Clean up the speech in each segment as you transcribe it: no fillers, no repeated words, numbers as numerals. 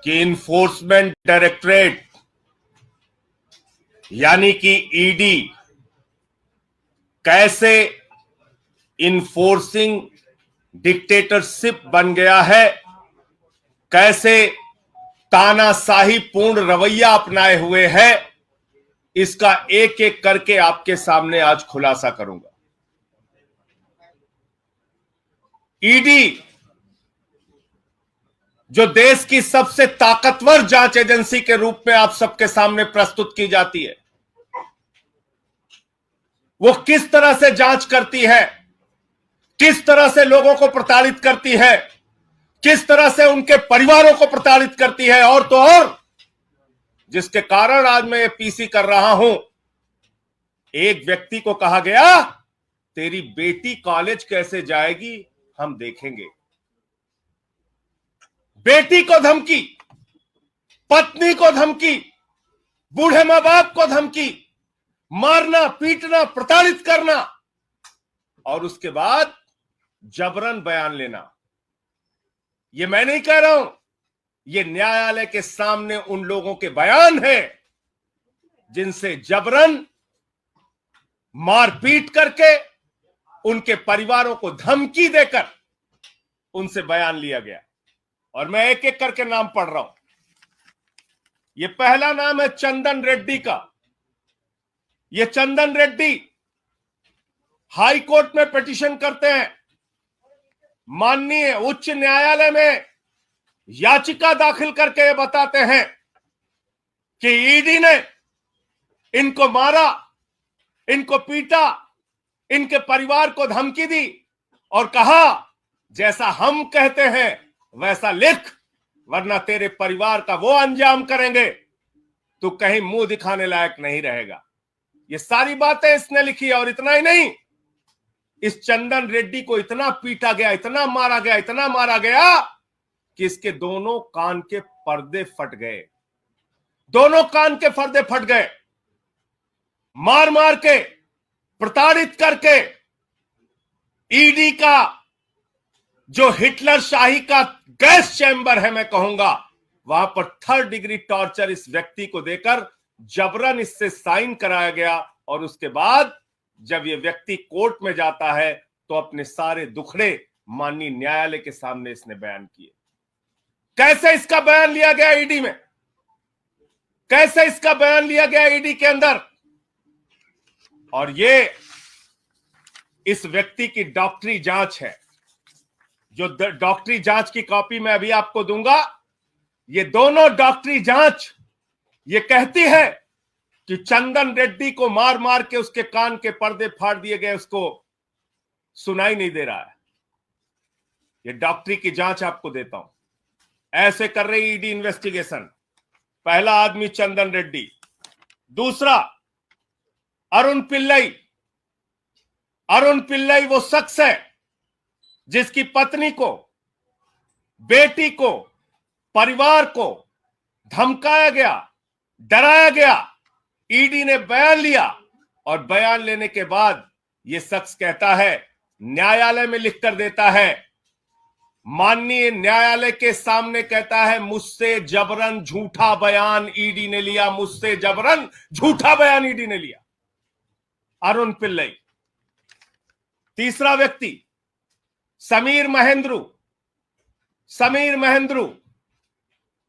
कि enforcement directorate यानी कि ईडी कैसे इन्फोर्सिंग डिक्टेटरशिप बन गया है, कैसे तानाशाही पूर्ण रवैया अपनाए हुए है, इसका एक एक करके आपके सामने आज खुलासा करूंगा। ईडी जो देश की सबसे ताकतवर जांच एजेंसी के रूप में आप सबके सामने प्रस्तुत की जाती है, वो किस तरह से जांच करती है, किस तरह से लोगों को प्रताड़ित करती है, किस तरह से उनके परिवारों को प्रताड़ित करती है। और तो और जिसके कारण आज मैं ये पीसी कर रहा हूं, एक व्यक्ति को कहा गया तेरी बेटी कॉलेज कैसे जाएगी हम देखेंगे। बेटी को धमकी, पत्नी को धमकी, बूढ़े मां बाप को धमकी, मारना पीटना प्रताड़ित करना और उसके बाद जबरन बयान लेना। ये मैं नहीं कह रहा हूं, ये न्यायालय के सामने उन लोगों के बयान हैं जिनसे जबरन मारपीट करके उनके परिवारों को धमकी देकर उनसे बयान लिया गया। और मैं एक एक करके नाम पढ़ रहा हूं। ये पहला नाम है चंदन रेड्डी का। ये चंदन रेड्डी हाई कोर्ट में पिटीशन करते हैं, माननीय उच्च न्यायालय में याचिका दाखिल करके ये बताते हैं कि ईडी ने इनको मारा, इनको पीटा, इनके परिवार को धमकी दी और कहा जैसा हम कहते हैं वैसा लिख, वरना तेरे परिवार का वो अंजाम करेंगे तू कहीं मुंह दिखाने लायक नहीं रहेगा। ये सारी बातें इसने लिखी। और इतना ही नहीं, इस चंदन रेड्डी को इतना पीटा गया, इतना मारा गया, इतना मारा गया कि इसके दोनों कान के पर्दे फट गए। दोनों कान के पर्दे फट गए। मार मार के, प्रताड़ित करके ईडी का जो हिटलर शाही का गैस चैम्बर है, मैं कहूंगा, वहां पर 3rd डिग्री टॉर्चर इस व्यक्ति को देकर जबरन इससे साइन कराया गया। और उसके बाद जब यह व्यक्ति कोर्ट में जाता है तो अपने सारे दुखड़े माननीय न्यायालय के सामने इसने बयान किए। कैसे इसका बयान लिया गया ईडी में, कैसे इसका बयान लिया गया ईडी के अंदर। और ये इस व्यक्ति की डॉक्टरी जांच है, जो डॉक्टरी जांच की कॉपी मैं अभी आपको दूंगा। ये दोनों डॉक्टरी जांच ये कहती है कि चंदन रेड्डी को मार मार के उसके कान के पर्दे फाड़ दिए गए, उसको सुनाई नहीं दे रहा है। ये डॉक्टरी की जांच आपको देता हूं। ऐसे कर रही ईडी इन्वेस्टिगेशन। पहला आदमी चंदन रेड्डी, दूसरा अरुण पिल्लई। अरुण पिल्लई वो शख्स है जिसकी पत्नी को, बेटी को, परिवार को धमकाया गया, डराया गया। ईडी ने बयान लिया और बयान लेने के बाद यह शख्स कहता है, न्यायालय में लिखकर देता है, माननीय न्यायालय के सामने कहता है, मुझसे जबरन झूठा बयान ईडी ने लिया, मुझसे जबरन झूठा बयान ईडी ने लिया। अरुण पिल्लई। तीसरा व्यक्ति समीर महेंद्रू। समीर महेंद्रू,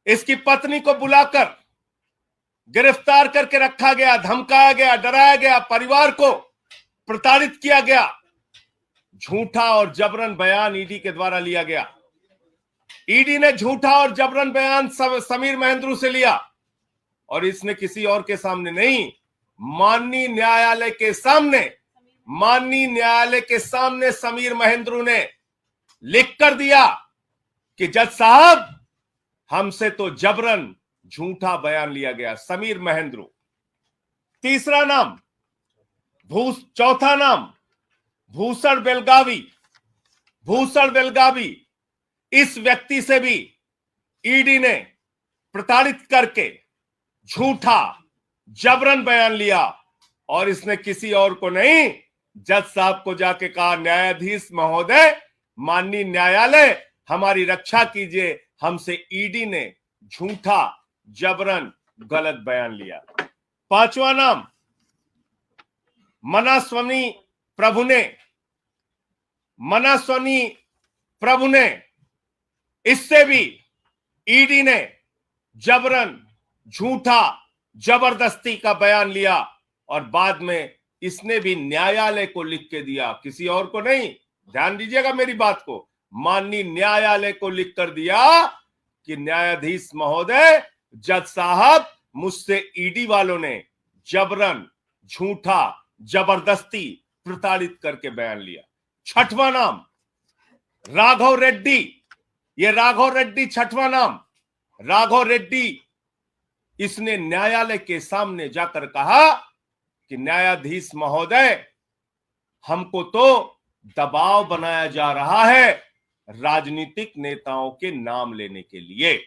इसकी पत्नी को बुलाकर गिरफ्तार करके रखा गया, धमकाया गया, डराया गया, परिवार को प्रताड़ित किया गया। झूठा और जबरन बयान ईडी के द्वारा लिया गया। ईडी ने झूठा और जबरन बयान समीर महेंद्रू से लिया और इसने किसी और के सामने नहीं, माननीय न्यायालय के सामने, माननीय न्यायालय के सामने समीर महेंद्रू ने लिख कर दिया कि जज साहब, हमसे तो जबरन झूठा बयान लिया गया। समीर महेंद्रू। तीसरा नाम चौथा नाम भूषण बेलगावी। भूषण बेलगावी, इस व्यक्ति से भी ईडी ने प्रताड़ित करके झूठा जबरन बयान लिया और इसने किसी और को नहीं, जज साहब को जाके कहा, न्यायाधीश महोदय, माननीय न्यायालय, हमारी रक्षा कीजिए, हमसे ईडी ने झूठा, जबरन, गलत बयान लिया। पांचवा नाम मनास्वामी प्रभु ने, इससे भी ईडी ने जबरन, झूठा, जबरदस्ती का बयान लिया और बाद में इसने भी न्यायालय को लिख के दिया, किसी और को नहीं, ध्यान दीजिएगा मेरी बात को, माननीय न्यायालय को लिख कर दिया कि न्यायाधीश महोदय, जज साहब, मुझसे ईडी वालों ने जबरन, झूठा, जबरदस्ती प्रताड़ित करके बयान लिया। छठवां नाम राघव रेड्डी, ये राघव रेड्डी छठवां नाम, राघव रेड्डी, इसने न्यायालय के सामने जाकर कहा कि न्यायाधीश महोदय, हमको तो दबाव बनाया जा रहा है राजनीतिक नेताओं के नाम लेने के लिए,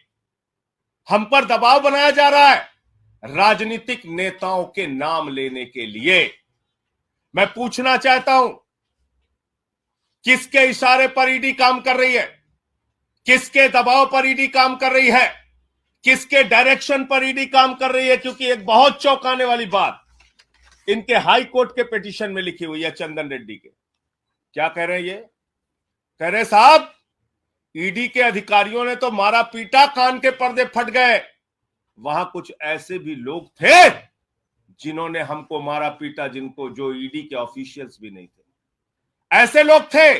हम पर दबाव बनाया जा रहा है राजनीतिक नेताओं के नाम लेने के लिए। मैं पूछना चाहता हूं, किसके इशारे पर ईडी काम कर रही है? किसके दबाव पर ईडी काम कर रही है? किसके डायरेक्शन पर ईडी काम कर रही है? क्योंकि एक बहुत चौंकाने वाली बात इनके हाई कोर्ट के पिटीशन में लिखी हुई है चंदन रेड्डी के। क्या कह रहे हैं ये? कह रहे साहब, ईडी के अधिकारियों ने तो मारा पीटा, कान के पर्दे फट गए, वहां कुछ ऐसे भी लोग थे जिन्होंने हमको मारा पीटा, जो ईडी के ऑफिशियल्स भी नहीं थे। ऐसे लोग थे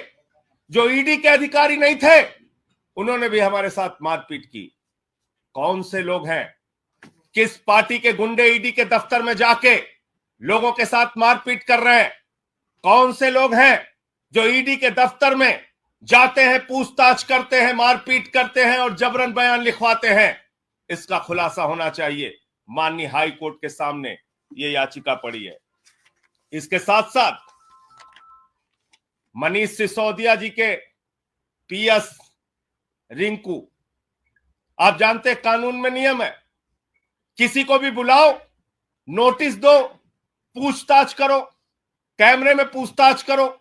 जो ईडी के अधिकारी नहीं थे, उन्होंने भी हमारे साथ मारपीट की। कौन से लोग हैं? किस पार्टी के गुंडे ईडी के दफ्तर में जाके लोगों के साथ मारपीट कर रहे हैं? कौन से लोग हैं जो ईडी के दफ्तर में जाते हैं, पूछताछ करते हैं, मारपीट करते हैं और जबरन बयान लिखवाते हैं? इसका खुलासा होना चाहिए। माननीय हाई कोर्ट के सामने यह याचिका पड़ी है। इसके साथ साथ मनीष सिसोदिया जी के पीएस रिंकू, आप जानते हैं कानून में नियम है, किसी को भी बुलाओ, नोटिस दो, पूछताछ करो, कैमरे में पूछताछ करो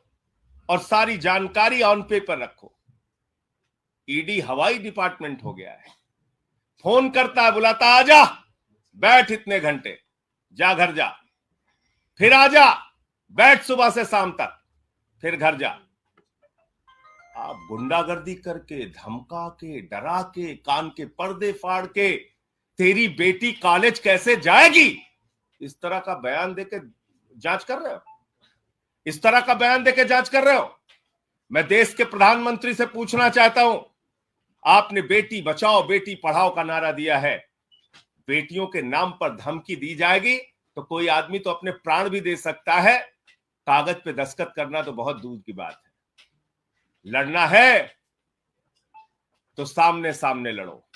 और सारी जानकारी ऑन पेपर रखो। ईडी हवाई डिपार्टमेंट हो गया है। फोन करता है, बुलाता, आजा, बैठ इतने घंटे, जा घर जा, फिर आजा, बैठ सुबह से शाम तक, फिर घर जा। आप गुंडागर्दी करके, धमका के, डरा के, कान के पर्दे फाड़ के, तेरी बेटी कॉलेज कैसे जाएगी, इस तरह का बयान देके जांच कर रहे हो? इस तरह का बयान देके जांच कर रहे हो? मैं देश के प्रधानमंत्री से पूछना चाहता हूं, आपने बेटी बचाओ बेटी पढ़ाओ का नारा दिया है, बेटियों के नाम पर धमकी दी जाएगी तो कोई आदमी तो अपने प्राण भी दे सकता है, कागज पे दस्तखत करना तो बहुत दूर की बात है। लड़ना है तो सामने सामने लड़ो,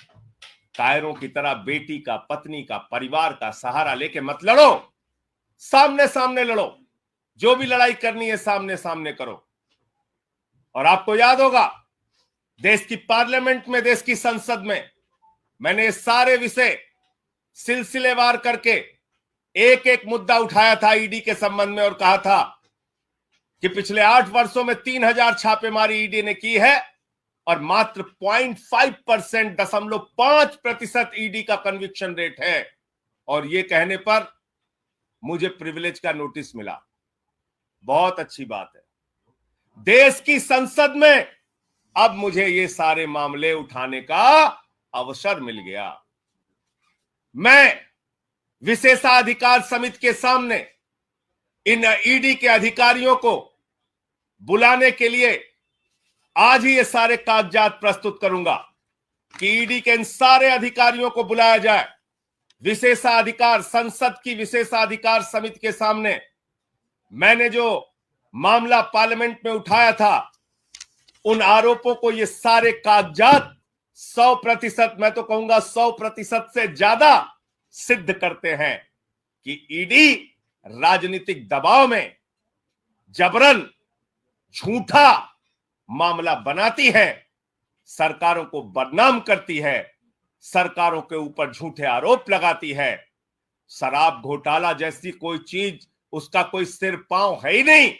कायरों की तरह बेटी का, पत्नी का, परिवार का सहारा लेके मत लड़ो, सामने सामने लड़ो। जो भी लड़ाई करनी है सामने सामने करो। और आपको याद होगा, देश की पार्लियामेंट में, देश की संसद में मैंने सारे विषय सिलसिलेवार करके एक एक मुद्दा उठाया था ईडी के संबंध में और कहा था कि पिछले 8 वर्षों में 3000 छापेमारी ईडी ने की है और मात्र 0.5% ईडी का कन्विक्शन रेट है। और ये कहने पर मुझे प्रिविलेज का नोटिस मिला। बहुत अच्छी बात है। देश की संसद में अब मुझे ये सारे मामले उठाने का अवसर मिल गया। मैं विशेषाधिकार समिति के सामने इन ईडी के अधिकारियों को बुलाने के लिए आज ही ये सारे कागजात प्रस्तुत करूंगा कि ईडी के इन सारे अधिकारियों को बुलाया जाए। विशेषाधिकार, संसद की विशेषाधिकार समिति के सामने मैंने जो मामला पार्लियामेंट में उठाया था, उन आरोपों को ये सारे कागजात 100%, मैं तो कहूंगा 100% से ज्यादा सिद्ध करते हैं कि ईडी राजनीतिक दबाव में जबरन, झूठा मामला बनाती है, सरकारों को बदनाम करती है, सरकारों के ऊपर झूठे आरोप लगाती है। शराब घोटाला जैसी कोई चीज, उसका कोई सिर पांव है ही नहीं।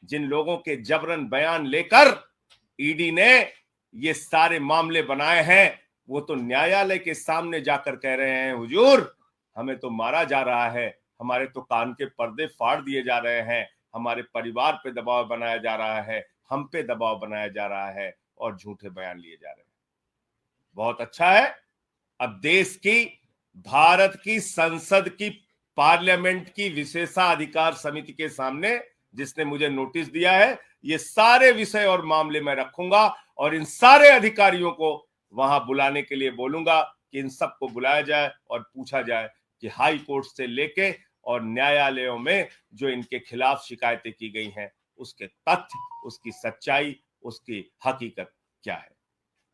जिन लोगों के जबरन बयान लेकर ईडी ने ये सारे मामले बनाए हैं, वो तो न्यायालय के सामने जाकर कह रहे हैं, हुजूर हमें तो मारा जा रहा है, हमारे तो कान के पर्दे फाड़ दिए जा रहे हैं, हमारे परिवार पे दबाव बनाया जा रहा है, हम पे दबाव बनाया जा रहा है और झूठे बयान लिए जा रहे हैं। बहुत अच्छा है, अब देश की, भारत की संसद की, पार्लियामेंट की विशेषाधिकार समिति के सामने जिसने मुझे नोटिस दिया है, ये सारे विषय और मामले मैं रखूंगा और इन सारे अधिकारियों को वहां बुलाने के लिए बोलूंगा कि इन सबको बुलाया जाए और पूछा जाए कि हाई कोर्ट से लेके और न्यायालयों में जो इनके खिलाफ शिकायतें की गई हैं उसके तथ्य, उसकी सच्चाई, उसकी हकीकत क्या है।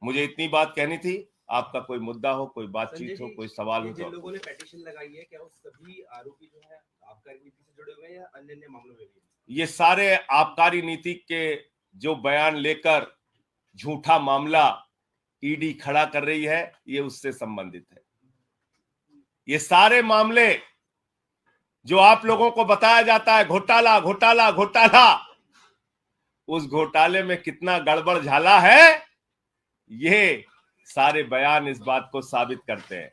मुझे इतनी बात कहनी थी। आपका कोई मुद्दा हो, कोई बातचीत हो, कोई सवाल हो, जिन लोगों ने पिटीशन लगाई है क्या वो सभी आरोपी जो है आबकारी नीति से जुड़े हुए हैं या अन्य मामलों में भी? ये सारे आबकारी नीति के जो बयान लेकर झूठा मामला ईडी खड़ा कर रही है, ये उससे संबंधित है। ये सारे मामले जो आप लोगों को बताया जाता है घोटाला घोटाला घोटाला, उस घोटाले में कितना गड़बड़ झाला है, ये सारे बयान इस बात को साबित करते हैं।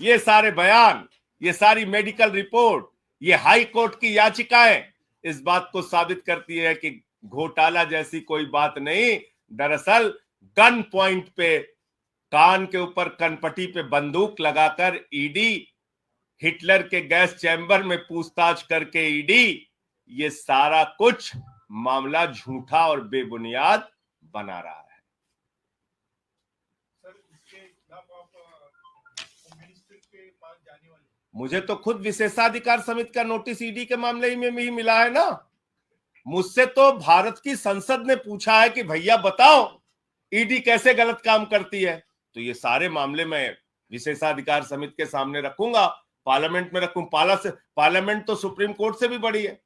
ये सारे बयान, ये सारी मेडिकल रिपोर्ट, ये हाई कोर्ट की याचिकाएं इस बात को साबित करती है कि घोटाला जैसी कोई बात नहीं। दरअसल गन पॉइंट पे, कान के ऊपर कनपट्टी पे बंदूक लगाकर ईडी, हिटलर के गैस चैम्बर में पूछताछ करके ईडी, ये सारा कुछ मामला झूठा और बेबुनियाद बना रहा है। मुझे तो खुद विशेषाधिकार समिति का नोटिस ईडी के मामले में भी मिला है ना। मुझसे तो भारत की संसद ने पूछा है कि भैया बताओ ईडी कैसे गलत काम करती है, तो ये सारे मामले मैं विशेषाधिकार समिति के सामने रखूंगा, पार्लियामेंट में रखूं। पार्लियामेंट तो सुप्रीम कोर्ट से भी बड़ी है।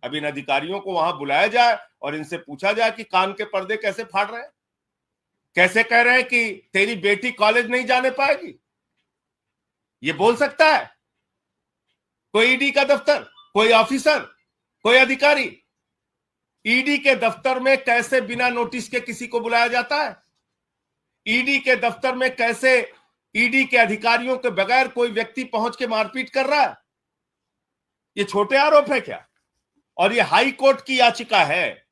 अब इन अधिकारियों को वहां बुलाया जाए और इनसे पूछा जाए कि कान के पर्दे कैसे फाड़ रहे हैं, कैसे कह रहे हैं कि तेरी बेटी कॉलेज नहीं जाने पाएगी। ये बोल सकता है कोई ईडी का दफ्तर, कोई ऑफिसर, कोई अधिकारी? ईडी के दफ्तर में कैसे बिना नोटिस के किसी को बुलाया जाता है? ईडी के दफ्तर में कैसे ईडी के अधिकारियों के बगैर कोई व्यक्ति पहुंच के मारपीट कर रहा है? ये छोटे आरोप है क्या? और ये हाई कोर्ट की याचिका है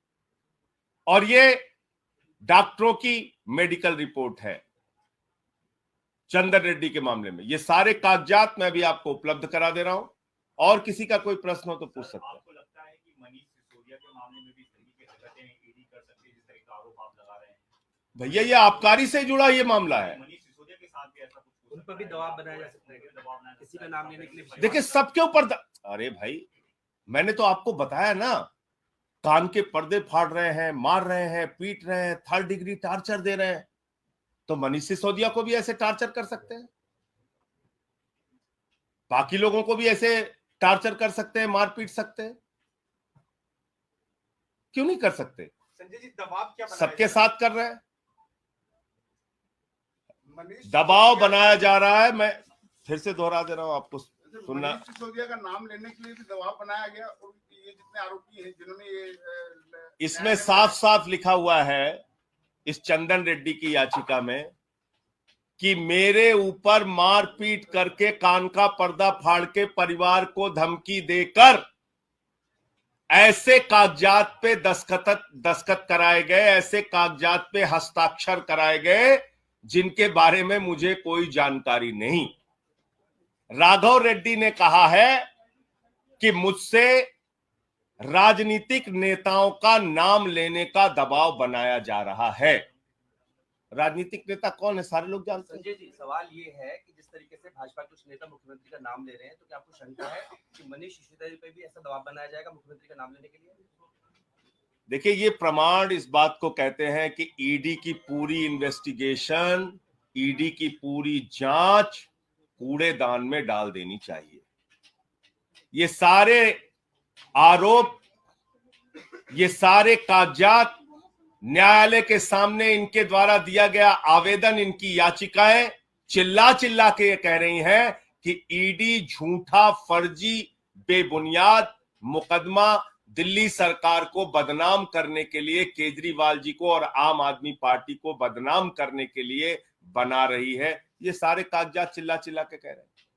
और ये डॉक्टरों की मेडिकल रिपोर्ट है चंदन रेड्डी के मामले में। ये सारे कागजात मैं भी आपको उपलब्ध करा दे रहा हूं, और किसी का कोई प्रश्न हो तो पूछ सकते हैं। आपको लगता है कि मनीष सिसोदिया के मामले में भी इस तरीके की हरकतें ईडी कर सकती है जिस तरह का आरोप आप लगा रहे हैं? भैया ये आबकारी से जुड़ा ये मामला है। मनीष सिसोदिया के साथ भी ऐसा कुछ उन पर भी दबाव बनाया जा सकता है, किसी का नाम लेने के लिए। देखिए सबके ऊपर अरे भाई मैंने तो आपको बताया ना, कान के पर्दे फाड़ रहे हैं, मार रहे हैं, पीट रहे हैं, 3rd डिग्री टार्चर दे रहे हैं, तो मनीष सिसोदिया को भी ऐसे टार्चर कर सकते हैं, बाकी लोगों को भी ऐसे टार्चर कर सकते हैं, मार पीट सकते हैं, क्यों नहीं कर सकते? संजय जी दबाव क्या सबके साथ कर रहे हैं, दबाव बनाया जा रहा है। मैं फिर से दोहरा दे रहा हूं आपको सुनना। मनीष सिसोदिया का नाम लेने के लिए भी दबाव बनाया गया और ये जितने आरोपी हैं जिन्होंने ये इसमें साफ साफ लिखा हुआ है इस चंदन रेड्डी की याचिका में कि मेरे ऊपर मारपीट करके कान का पर्दा फाड़ के परिवार को धमकी देकर ऐसे कागजात पे दस्तखत कराए गए, ऐसे कागजात पे हस्ताक्षर कराए गए जिनके बारे में मुझे कोई जानकारी नहीं। राघव रेड्डी ने कहा है कि मुझसे राजनीतिक नेताओं का नाम लेने का दबाव बनाया जा रहा है। राजनीतिक नेता कौन है सारे लोग जानते हैं। संजय जी सवाल ये है कि जिस तरीके से भाजपा के कुछ नेता मुख्यमंत्री का नाम ले रहे हैं, तो क्या आपको शंका है कि मनीष सिसोदिया पे भी ऐसा दबाव बनाया जाएगा मुख्यमंत्री का नाम लेने के लिए? देखिए ये प्रमाण इस बात को कहते हैं कि ईडी की पूरी इन्वेस्टिगेशन, ईडी की पूरी जांच कूड़ेदान में डाल देनी चाहिए। ये सारे आरोप, ये सारे कागजात, न्यायालय के सामने इनके द्वारा दिया गया आवेदन, इनकी याचिकाएं चिल्ला चिल्ला के ये कह रही हैं कि ईडी झूठा, फर्जी, बेबुनियाद मुकदमा दिल्ली सरकार को बदनाम करने के लिए, केजरीवाल जी को और आम आदमी पार्टी को बदनाम करने के लिए बना रही है। ये सारे कागजात चिल्ला चिल्ला के कह रहे हैं।